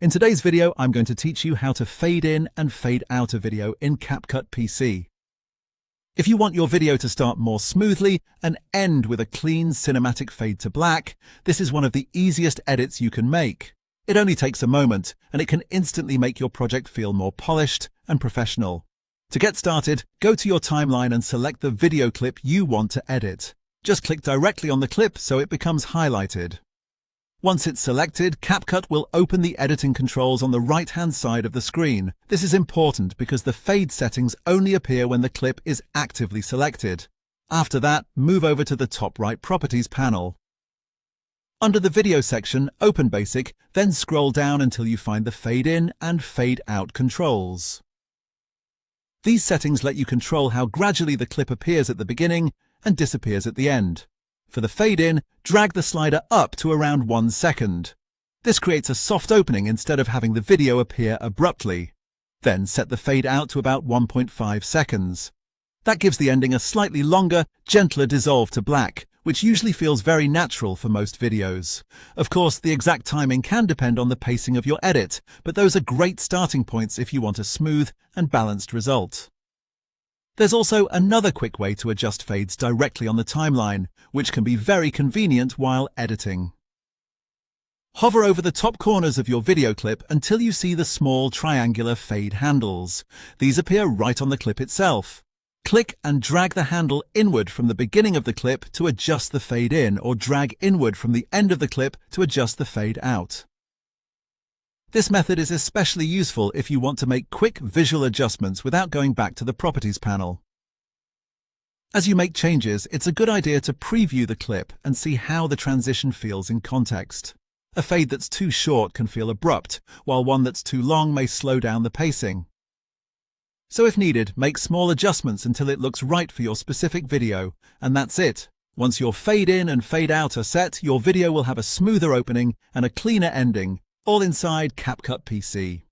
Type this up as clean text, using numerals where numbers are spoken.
In today's video, I'm going to teach you how to fade in and fade out a video in CapCut PC. If you want your video to start more smoothly and end with a clean cinematic fade to black, this is one of the easiest edits you can make. It only takes a moment, and it can instantly make your project feel more polished and professional. To get started, go to your timeline and select the video clip you want to edit. Just click directly on the clip so it becomes highlighted. Once it's selected, CapCut will open the editing controls on the right-hand side of the screen. This is important because the fade settings only appear when the clip is actively selected. After that, move over to the top right Properties panel. Under the Video section, open Basic, then scroll down until you find the Fade In and Fade Out controls. These settings let you control how gradually the clip appears at the beginning and disappears at the end. For the fade in, drag the slider up to around 1 second. This creates a soft opening instead of having the video appear abruptly. Then set the fade out to about 1.5 seconds. That gives the ending a slightly longer, gentler dissolve to black, which usually feels very natural for most videos. Of course, the exact timing can depend on the pacing of your edit, but those are great starting points if you want a smooth and balanced result. There's also another quick way to adjust fades directly on the timeline, which can be very convenient while editing. Hover over the top corners of your video clip until you see the small triangular fade handles. These appear right on the clip itself. Click and drag the handle inward from the beginning of the clip to adjust the fade in, or drag inward from the end of the clip to adjust the fade out. This method is especially useful if you want to make quick visual adjustments without going back to the Properties panel. As you make changes, it's a good idea to preview the clip and see how the transition feels in context. A fade that's too short can feel abrupt, while one that's too long may slow down the pacing. So if needed, make small adjustments until it looks right for your specific video, and that's it. Once your fade in and fade out are set, your video will have a smoother opening and a cleaner ending, all inside CapCut PC.